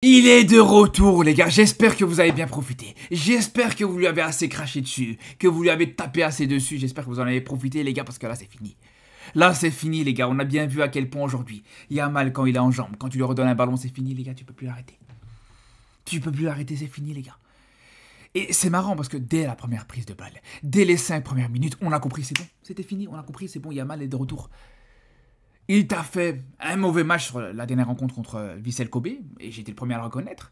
Il est de retour les gars, j'espère que vous avez bien profité, j'espère que vous lui avez assez craché dessus, que vous lui avez tapé assez dessus, j'espère que vous en avez profité les gars parce que là c'est fini. Là c'est fini les gars, on a bien vu à quel point aujourd'hui, Yamal quand il est en jambes, quand tu lui redonnes un ballon c'est fini les gars, tu peux plus l'arrêter. Tu peux plus l'arrêter, c'est fini les gars. Et c'est marrant parce que dès la première prise de balle, dès les 5 premières minutes, on a compris c'est bon, c'était fini, on a compris c'est bon, Yamal est de retour. Il t'a fait un mauvais match sur la dernière rencontre contre Vissel Kobe, et j'étais le premier à le reconnaître.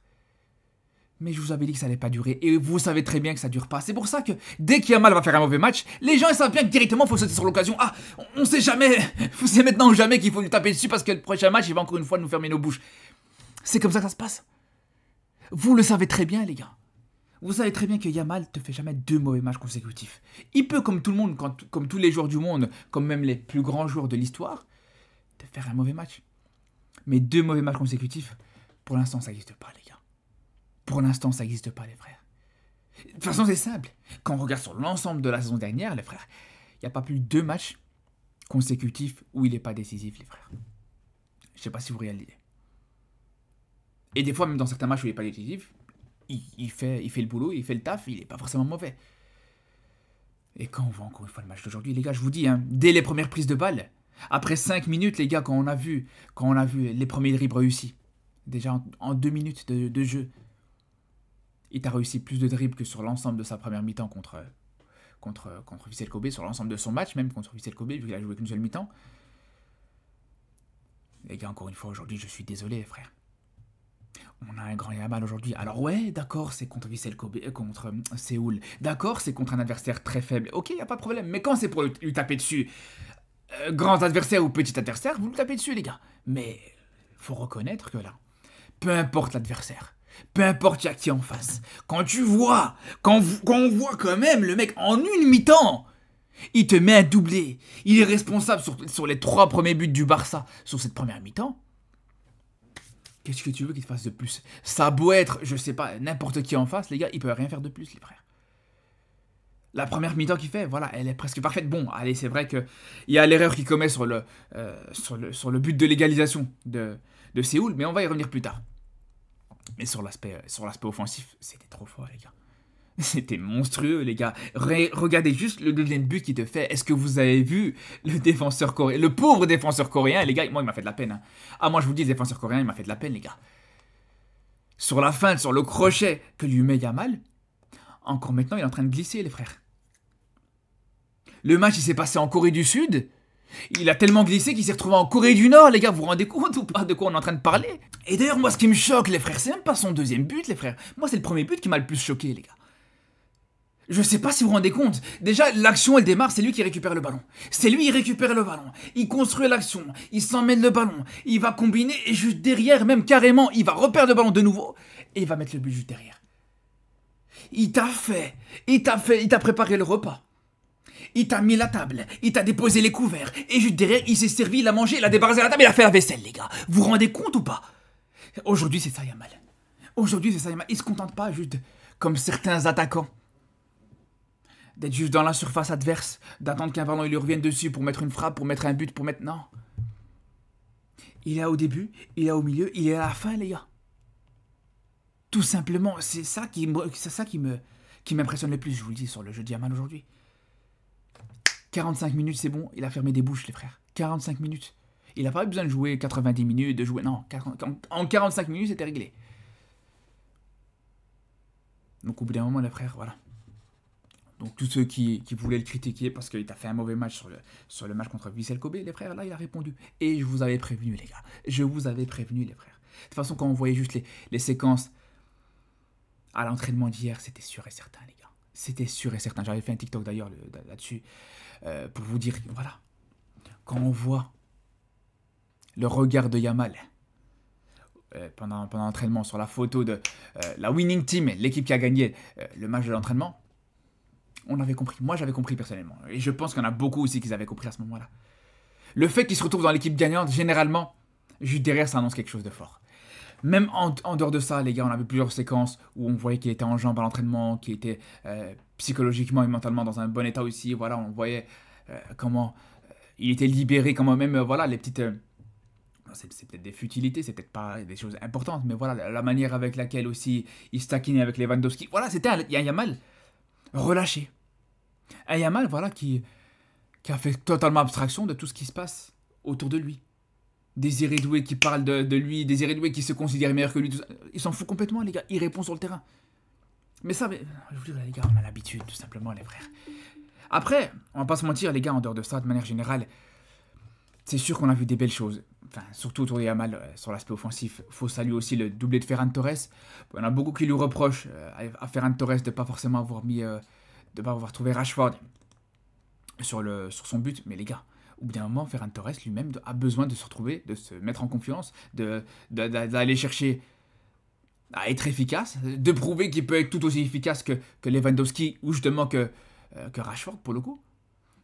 Mais je vous avais dit que ça allait pas durer, et vous savez très bien que ça dure pas. C'est pour ça que dès qu'Yamal va faire un mauvais match, les gens ils savent bien que directement il faut sauter sur l'occasion. Ah, on sait jamais, c'est maintenant ou jamais qu'il faut lui taper dessus parce que le prochain match il va encore une fois nous fermer nos bouches. C'est comme ça que ça se passe. Vous le savez très bien les gars. Vous savez très bien que Yamal te fait jamais 2 mauvais matchs consécutifs. Il peut comme tout le monde, comme tous les joueurs du monde, comme même les plus grands joueurs de l'histoire, de faire un mauvais match. Mais 2 mauvais matchs consécutifs, pour l'instant, ça n'existe pas, les gars. Pour l'instant, ça n'existe pas, les frères. De toute façon, c'est simple. Quand on regarde sur l'ensemble de la saison dernière, les frères, il n'y a pas plus de 2 matchs consécutifs où il n'est pas décisif, les frères. Je ne sais pas si vous réalisez. Et des fois, même dans certains matchs où il n'est pas décisif, il fait le boulot, il fait le taf, il n'est pas forcément mauvais. Et quand on voit encore une fois le match d'aujourd'hui, les gars, je vous dis, hein, dès les premières prises de balle, après 5 minutes, les gars, quand on a vu les premiers dribbles réussis, déjà en 2 minutes de jeu, il t'a réussi plus de dribbles que sur l'ensemble de sa première mi-temps contre Vissel Kobe, sur l'ensemble de son match, même contre Vissel Kobe, vu qu'il a joué qu'une seule mi-temps. Les gars, encore une fois, aujourd'hui, je suis désolé, frère. On a un grand Yamal aujourd'hui. Alors ouais, d'accord, c'est contre Vissel Kobe, contre Séoul. D'accord, c'est contre un adversaire très faible. Ok, y a pas de problème. Mais quand c'est pour lui taper dessus, grands adversaires ou petits adversaires, vous le tapez dessus, les gars. Mais faut reconnaître que là, peu importe l'adversaire, peu importe y a qui en face, quand on voit quand même le mec en une mi-temps, il te met un doublé, il est responsable sur les 3 premiers buts du Barça sur cette première mi-temps. Qu'est-ce que tu veux qu'il te fasse de plus? Ça a beau être, je sais pas, n'importe qui en face, les gars, il peut rien faire de plus, les frères. La première mi-temps qu'il fait, voilà, elle est presque parfaite. Bon, allez, c'est vrai qu'il y a l'erreur qu'il commet sur le but de l'égalisation de Séoul, mais on va y revenir plus tard. Mais sur l'aspect offensif, c'était trop fort, les gars. C'était monstrueux, les gars. Regardez juste le deuxième but qu'il te fait. Est-ce que vous avez vu le défenseur coréen, le pauvre défenseur coréen, les gars, moi, il m'a fait de la peine. Hein. Ah, moi, je vous dis, le défenseur coréen, il m'a fait de la peine, les gars. Sur la fin, sur le crochet que lui met Yamal, encore maintenant, il est en train de glisser, les frères. Le match, il s'est passé en Corée du Sud. Il a tellement glissé qu'il s'est retrouvé en Corée du Nord, les gars. Vous vous rendez compte ou pas de quoi on est en train de parler? Et d'ailleurs, moi, ce qui me choque, les frères, c'est même pas son deuxième but, les frères. Moi, c'est le premier but qui m'a le plus choqué, les gars. Je sais pas si vous vous rendez compte. Déjà, l'action, elle démarre, c'est lui qui récupère le ballon. C'est lui, il récupère le ballon. Il construit l'action. Il s'emmène le ballon. Il va combiner et juste derrière, même carrément, il va reperdre le ballon de nouveau. Et il va mettre le but juste derrière. Il t'a préparé le repas. Il t'a mis la table. Il t'a déposé les couverts. Et juste derrière, il s'est servi, il a mangé, il a débarrassé la table, il a fait la vaisselle, les gars. Vous vous rendez compte ou pas? Aujourd'hui, c'est ça, Yamal. Aujourd'hui, c'est ça, Yamal. Il se contente pas juste comme certains attaquants d'être juste dans la surface adverse, d'attendre qu'un ballon il lui revienne dessus pour mettre une frappe, pour mettre un but, pour mettre... Non. Il est au début, il est au milieu, il est à la fin, les gars. Tout simplement, c'est ça qui m'impressionne le plus, je vous le dis, sur le jeu de Yamal aujourd'hui. 45 minutes, c'est bon, il a fermé des bouches, les frères. 45 minutes. Il n'a pas eu besoin de jouer 90 minutes, de jouer... Non, en 45 minutes, c'était réglé. Donc au bout d'un moment, les frères, voilà. Donc tous ceux qui voulaient le critiquer parce qu'il a fait un mauvais match sur le match contre Vissel Kobe, les frères, là, il a répondu. Et je vous avais prévenu, les gars. Je vous avais prévenu, les frères. De toute façon, quand on voyait juste les séquences à l'entraînement d'hier, c'était sûr et certain, les gars. C'était sûr et certain. J'avais fait un TikTok d'ailleurs là-dessus pour vous dire, voilà. Quand on voit le regard de Yamal pendant l'entraînement sur la photo de la winning team, l'équipe qui a gagné le match de l'entraînement, on avait compris. Moi, j'avais compris personnellement. Et je pense qu'il y en a beaucoup aussi qui avaient compris à ce moment-là. Le fait qu'il se retrouve dans l'équipe gagnante, généralement, juste derrière, ça annonce quelque chose de fort. Même en dehors de ça, les gars, on avait plusieurs séquences où on voyait qu'il était en jambes à l'entraînement, qu'il était psychologiquement et mentalement dans un bon état aussi. Voilà, on voyait comment il était libéré, comment même, voilà, les petites c'est peut-être des futilités, c'est peut-être pas des choses importantes, mais voilà, la manière avec laquelle aussi il se taquinait avec Lewandowski. Voilà, c'était un Yamal relâché. Un Yamal, voilà, qui a fait totalement abstraction de tout ce qui se passe autour de lui. Désiré Doué qui parle de lui, Désiré Doué qui se considère meilleur que lui. Tout ça. Il s'en fout complètement, les gars. Il répond sur le terrain. Mais ça, je vous dis, les gars, on a l'habitude, tout simplement, les frères. Après, on va pas se mentir, les gars, en dehors de ça, de manière générale, c'est sûr qu'on a vu des belles choses. Enfin, surtout autour de Yamal, sur l'aspect offensif. Faut saluer aussi le doublé de Ferran Torres. On a beaucoup qui lui reprochent à Ferran Torres de pas forcément avoir mis, de pas avoir trouvé Rashford sur son but. Mais les gars, au bout d'un moment, Ferran Torres lui-même a besoin de se retrouver, de se mettre en confiance, d'aller chercher à être efficace, de prouver qu'il peut être tout aussi efficace que Lewandowski ou justement que Rashford pour le coup.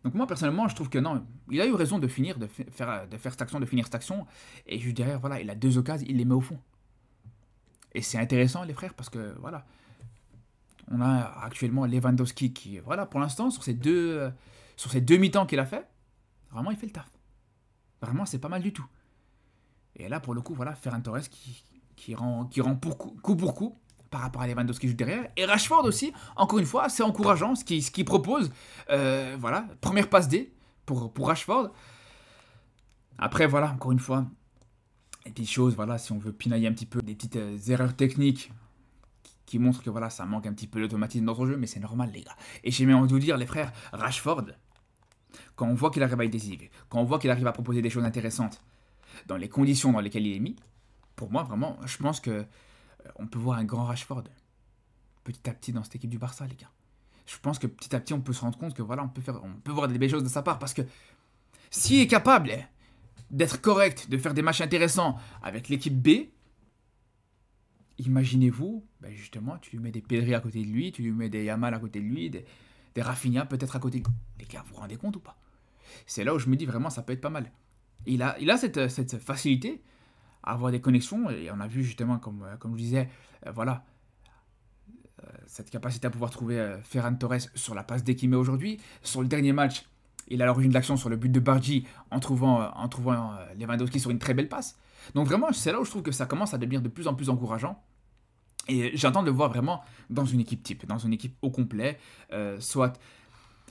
Donc moi personnellement je trouve que non, il a eu raison de finir, de faire cette action, de finir cette action, et juste derrière voilà, il a deux occasions, il les met au fond. Et c'est intéressant les frères parce que voilà, on a actuellement Lewandowski qui, voilà, pour l'instant sur ces deux mi-temps qu'il a fait, vraiment il fait le taf. Vraiment c'est pas mal du tout. Et là pour le coup voilà, Ferran Torres qui rend coup pour coup par rapport à Lewandowski juste derrière. Et Rashford aussi, encore une fois, c'est encourageant ce qu'il propose. Voilà, première passe D pour Rashford. Après, voilà, encore une fois, des petites choses, voilà, si on veut pinailler un petit peu, des petites erreurs techniques qui montrent que voilà, ça manque un petit peu d'automatisme dans son jeu, mais c'est normal, les gars. Et j'ai même envie de vous dire, les frères, Rashford, quand on voit qu'il arrive à être décisif, quand on voit qu'il arrive à proposer des choses intéressantes dans les conditions dans lesquelles il est mis, pour moi, vraiment, je pense que on peut voir un grand Rashford petit à petit dans cette équipe du Barça, les gars. Je pense que petit à petit, on peut se rendre compte que voilà, on peut voir des belles choses de sa part parce que s'il est capable d'être correct, de faire des matchs intéressants avec l'équipe B, imaginez-vous, ben justement, tu lui mets des Pedri à côté de lui, tu lui mets des Yamal à côté de lui, des Rafinha peut-être à côté de lui. Les gars, vous vous rendez compte ou pas? C'est là où je me dis vraiment, ça peut être pas mal. Il a cette facilité à avoir des connexions, et on a vu justement, comme je disais, voilà, cette capacité à pouvoir trouver Ferran Torres sur la passe D qu'il met aujourd'hui. Sur le dernier match, il a l'origine de l'action sur le but de Bargi en trouvant Lewandowski sur une très belle passe. Donc vraiment, c'est là où je trouve que ça commence à devenir de plus en plus encourageant. Et j'attends de le voir vraiment dans une équipe type, dans une équipe au complet, soit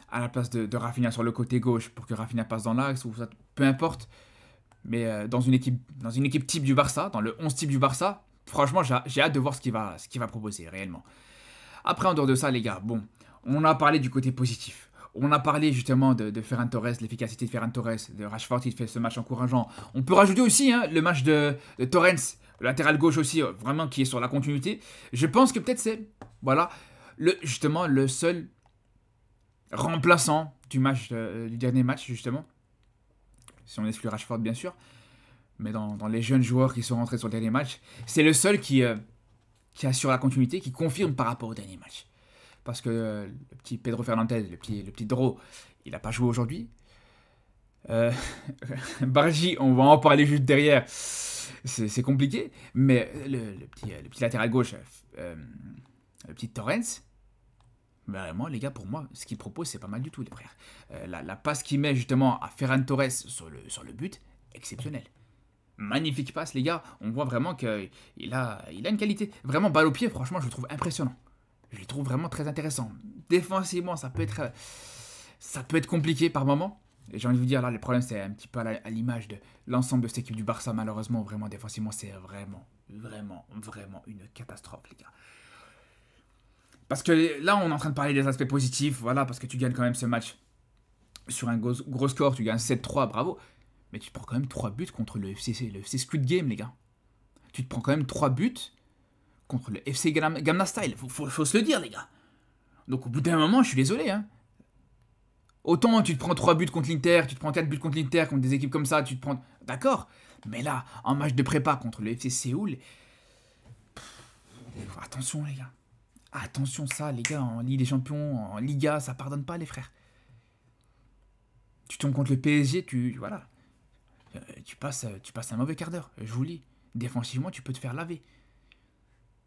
à la place de Rafinha sur le côté gauche pour que Rafinha passe dans l'axe, ou peu importe. Mais dans une équipe type du Barça, dans le 11 type du Barça, franchement, j'ai hâte de voir ce qu'il va proposer réellement. Après, en dehors de ça, les gars, bon, on a parlé du côté positif. On a parlé justement de Ferran Torres, l'efficacité de Ferran Torres, de Rashford qui fait ce match encourageant. On peut rajouter aussi le match de Torrens, le latéral gauche aussi, vraiment qui est sur la continuité. Je pense que peut-être c'est, voilà, justement le seul remplaçant du dernier match, justement. Si on exclut Rashford, bien sûr. Mais dans les jeunes joueurs qui sont rentrés sur le dernier match, c'est le seul qui assure la continuité, qui confirme par rapport au dernier match. Parce que le petit Pedro Fernandez, le petit Dro, il n'a pas joué aujourd'hui. Bargi, on va en parler juste derrière. C'est compliqué. Mais le petit latéral gauche, le petit Torrens, vraiment, les gars, pour moi, ce qu'il propose, c'est pas mal du tout, les frères. La passe qu'il met justement à Ferran Torres sur le but, exceptionnel. Magnifique passe, les gars. On voit vraiment qu'il a une qualité. Vraiment, balle au pied, franchement, je le trouve impressionnant. Je le trouve vraiment très intéressant. Défensivement, ça peut être compliqué par moment. Et j'ai envie de vous dire, là, le problème, c'est un petit peu à l'image de l'ensemble de cette équipe du Barça. Malheureusement, vraiment, défensivement, c'est vraiment une catastrophe, les gars. Parce que là, on est en train de parler des aspects positifs. Voilà, parce que tu gagnes quand même ce match sur un gros score. Tu gagnes 7-3, bravo. Mais tu te prends quand même 3 buts contre le FC Squid Game, les gars. Tu te prends quand même 3 buts contre le FC Gamma Style. Faut se le dire, les gars. Donc au bout d'un moment, je suis désolé. Hein. Autant tu te prends 3 buts contre l'Inter, tu te prends 4 buts contre l'Inter, contre des équipes comme ça, tu te prends... D'accord. Mais là, en match de prépa contre le FC Séoul... Attention, les gars. Attention, ça, les gars, en Ligue des Champions, en Liga, ça pardonne pas, les frères. Tu tombes contre le PSG, voilà. Tu passes un mauvais quart d'heure, je vous le dis. Défensivement, tu peux te faire laver.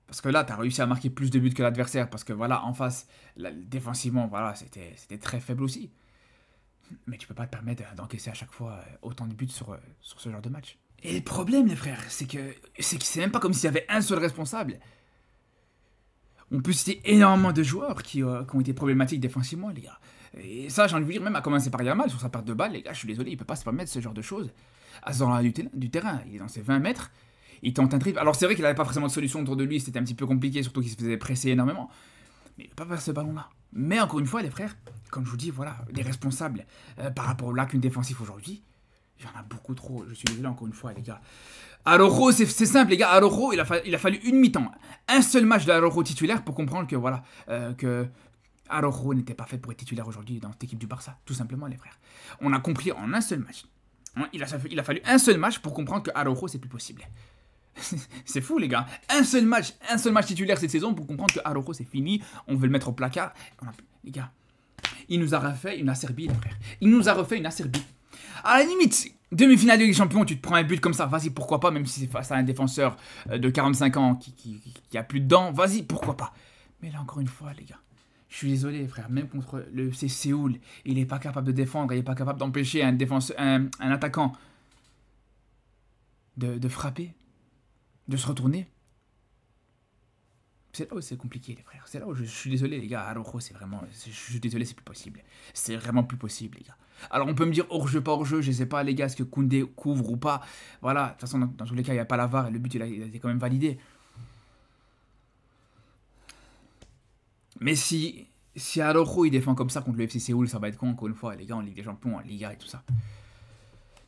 Parce que là, tu as réussi à marquer plus de buts que l'adversaire. Parce que voilà, en face, défensivement, voilà, c'était très faible aussi. Mais tu peux pas te permettre d'encaisser à chaque fois autant de buts sur ce genre de match. Et le problème, les frères, c'est même pas comme s'il y avait un seul responsable. On peut citer énormément de joueurs qui ont été problématiques défensivement, les gars. Et ça, j'ai envie de vous dire, même à commencer par Yamal, sur sa perte de balle, les gars, je suis désolé, il peut pas se permettre ce genre de choses. À ce moment-là du terrain, il est dans ses 20 mètres, il tente un triple. Alors c'est vrai qu'il avait pas forcément de solution autour de lui, c'était un petit peu compliqué, surtout qu'il se faisait presser énormément. Mais il peut pas faire ce ballon-là. Mais encore une fois, les frères, comme je vous dis, voilà, les responsables par rapport au lacune défensif aujourd'hui, il y en a beaucoup trop. Je suis désolé encore une fois, les gars. Araujo, c'est simple, les gars. Araujo, il a fallu une mi-temps. Un seul match d'Araujo titulaire pour comprendre que, voilà, que Araujo n'était pas fait pour être titulaire aujourd'hui dans cette équipe du Barça. Tout simplement, les frères. On a compris en un seul match. Il a fallu un seul match pour comprendre que Araujo, c'est plus possible. C'est fou, les gars. Un seul match titulaire cette saison pour comprendre que Araujo, c'est fini. On veut le mettre au placard. Les gars, il nous a refait une Acerbie, les frères. Il nous a refait une Acerbie. À la limite, demi-finale de Ligue des Champions, tu te prends un but comme ça, vas-y, pourquoi pas, même si c'est face à un défenseur de 45 ans qui a plus de dents, vas-y, pourquoi pas. Mais là, encore une fois, les gars, je suis désolé, frère, même contre le FC Séoul, il n'est pas capable de défendre, il n'est pas capable d'empêcher un attaquant de frapper, de se retourner. C'est là où c'est compliqué, les frères. C'est là où je suis désolé, les gars. Araujo, c'est vraiment... Je suis désolé, c'est plus possible. C'est vraiment plus possible, les gars. Alors, on peut me dire hors-jeu, pas hors-jeu. Je sais pas, les gars, est-ce que Koundé couvre ou pas. Voilà, de toute façon, dans tous les cas, il n'y a pas la VAR et le but, il a été quand même validé. Mais si Araujo, il défend comme ça contre le FC Séoul, ça va être con, encore une fois, les gars, en Ligue des Champions, en Liga et tout ça.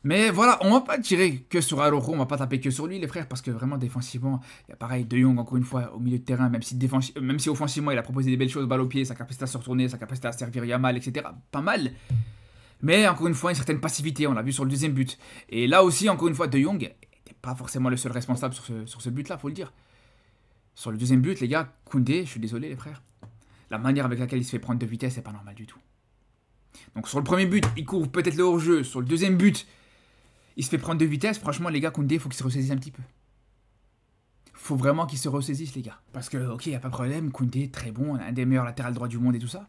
Mais voilà, on va pas tirer que sur Araujo, on va pas taper que sur lui, les frères, parce que vraiment défensivement, il y a pareil, De Jong encore une fois au milieu de terrain, même si offensivement il a proposé des belles choses, balle au pied, sa capacité à se retourner, sa capacité à servir Yamal, etc. Pas mal. Mais encore une fois, une certaine passivité, on l'a vu sur le deuxième but. Et là aussi, encore une fois, De Jong n'était pas forcément le seul responsable sur ce but-là, faut le dire. Sur le deuxième but, les gars, Koundé, je suis désolé, les frères. La manière avec laquelle il se fait prendre de vitesse, c'est pas normal du tout. Donc sur le premier but, il couvre peut-être le hors-jeu. Sur le deuxième but, il se fait prendre de vitesse. Franchement, les gars, Koundé, il faut qu'il se ressaisisse un petit peu. Faut vraiment qu'il se ressaisisse, les gars. Parce que, ok, il n'y a pas de problème. Koundé, très bon, un des meilleurs latérales droits du monde et tout ça.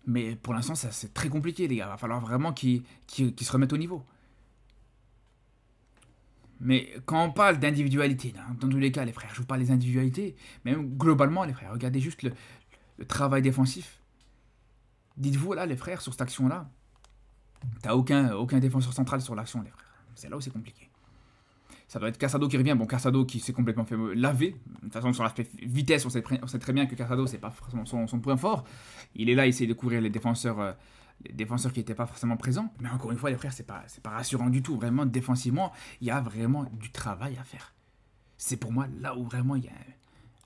Mais pour l'instant, c'est très compliqué, les gars. Il va falloir vraiment qu'il se remette au niveau. Mais quand on parle d'individualité, dans tous les cas, les frères, je vous parle des individualités, mais même globalement, les frères, regardez juste le travail défensif. Dites-vous, là, les frères, sur cette action-là, t'as aucun défenseur central sur l'action, les frères. C'est là où c'est compliqué. Ça doit être Casado qui revient. Bon, Casado qui s'est complètement fait laver. De toute façon, sur l'aspect vitesse, on sait très bien que Casado, c'est pas forcément son point fort. Il est là, il essaie de couvrir les défenseurs qui n'étaient pas forcément présents. Mais encore une fois, les frères, c'est pas rassurant du tout. Vraiment, défensivement, il y a vraiment du travail à faire. C'est pour moi là où vraiment il y a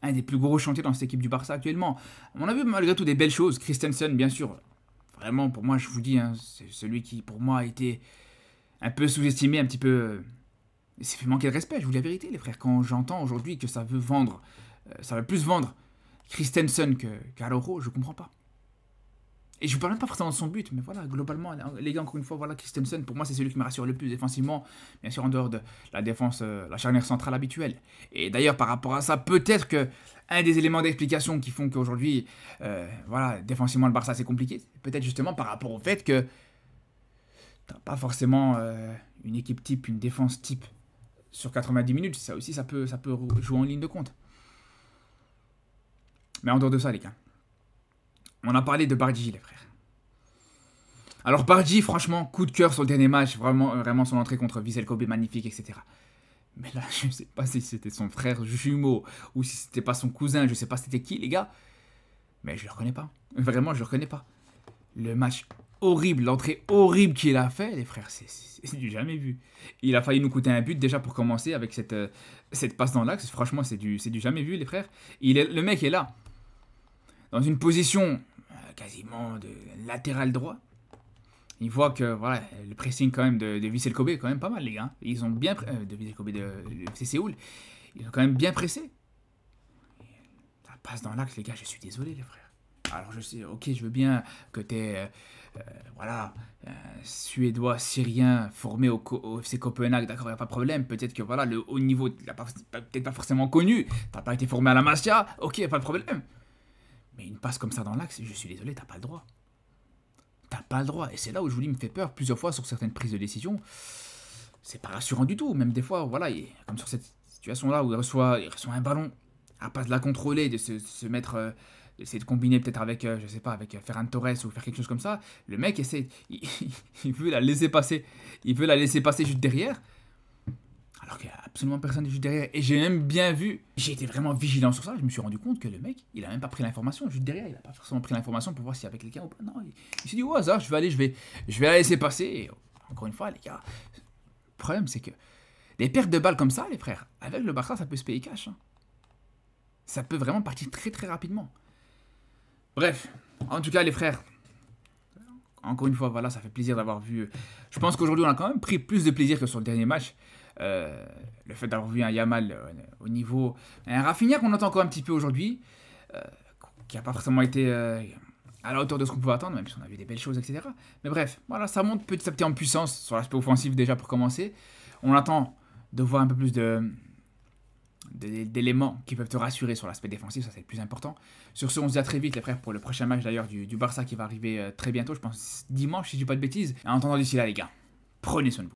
un des plus gros chantiers dans cette équipe du Barça actuellement. On a vu malgré tout des belles choses. Christensen, bien sûr. Vraiment, pour moi, je vous dis, c'est celui qui, pour moi, a été un peu sous-estimé, un petit peu... C'est fait manquer de respect, je vous dis la vérité, les frères. Quand j'entends aujourd'hui que ça veut vendre, ça veut plus vendre Christensen qu'Araujo, je comprends pas. Et je vous parle même pas forcément de son but, mais voilà, globalement, les gars, encore une fois, voilà, Christensen, pour moi, c'est celui qui me rassure le plus défensivement, bien sûr, en dehors de la défense, la charnière centrale habituelle. Et d'ailleurs, par rapport à ça, peut-être que un des éléments d'explication qui font qu'aujourd'hui, voilà, défensivement, le Barça, c'est compliqué, c'est peut-être justement par rapport au fait que t'as pas forcément une équipe type, une défense type sur 90 minutes. Ça aussi, ça peut jouer en ligne de compte. Mais en dehors de ça, les gars, on a parlé de Bardi, les frères. Alors Bardi, franchement, coup de cœur sur le dernier match, vraiment son entrée contre Vissel Kobe, magnifique, etc. Mais là, je ne sais pas si c'était son frère jumeau ou si c'était pas son cousin, je ne sais pas c'était qui, les gars. Mais je le reconnais pas. Vraiment, je le reconnais pas. Le match horrible, l'entrée horrible qu'il a fait, les frères, c'est du jamais vu. Il a failli nous coûter un but déjà pour commencer avec cette passe dans l'axe. Franchement, c'est du jamais vu, les frères. Le mec est là, dans une position quasiment de latéral droit. Il voit que voilà, le pressing quand même de Vissel Kobe est quand même pas mal, les gars. Ils ont bien de Vissel Kobe de FC Séoul, ils ont quand même bien pressé. Ça passe dans l'axe, les gars. Je suis désolé, les frères. Alors je sais, ok, je veux bien que t'es voilà, suédois, syrien, formé au FC Copenhague, d'accord, il n'y a pas de problème. Peut-être que voilà, le haut niveau, peut-être pas forcément connu. T'as pas été formé à la Masia, ok, y a pas de problème. Mais une passe comme ça dans l'axe, je suis désolé, t'as pas le droit. T'as pas le droit. Et c'est là où je vous dis, me fait peur plusieurs fois sur certaines prises de décision. c'est pas rassurant du tout. Même des fois, voilà, comme sur cette situation-là où il reçoit un ballon, à pas de la contrôler, de se mettre, d'essayer de combiner peut-être avec, je sais pas, avec Ferran Torres ou faire quelque chose comme ça. Le mec essaie, il veut la laisser passer. Il veut la laisser passer juste derrière. Alors qu'il n'y a absolument personne juste derrière. Et j'ai même bien vu, j'ai été vraiment vigilant sur ça. Je me suis rendu compte que le mec, il a même pas pris l'information juste derrière. Il a pas forcément pris l'information pour voir s'il y avait quelqu'un ou pas. Non, il s'est dit au hasard, je vais la laisser passer. Et encore une fois, les gars, le problème c'est que des pertes de balles comme ça, les frères, avec le Barça, ça peut se payer cash. Hein. Ça peut vraiment partir très très rapidement. Bref, en tout cas, les frères, encore une fois, voilà, ça fait plaisir d'avoir vu. Je pense qu'aujourd'hui, on a quand même pris plus de plaisir que sur le dernier match. Le fait d'avoir vu un Yamal au niveau. Un Rafinha qu'on entend encore un petit peu aujourd'hui, qui n'a pas forcément été à la hauteur de ce qu'on pouvait attendre, même si on a vu des belles choses, etc. Mais bref, voilà, ça monte petit à petit en puissance sur l'aspect offensif déjà pour commencer. On attend de voir un peu plus d'éléments qui peuvent te rassurer sur l'aspect défensif, ça c'est le plus important. Sur ce, on se dit à très vite les frères pour le prochain match d'ailleurs du Barça qui va arriver très bientôt, je pense dimanche si je dis pas de bêtises. En attendant d'ici là les gars, prenez soin de vous.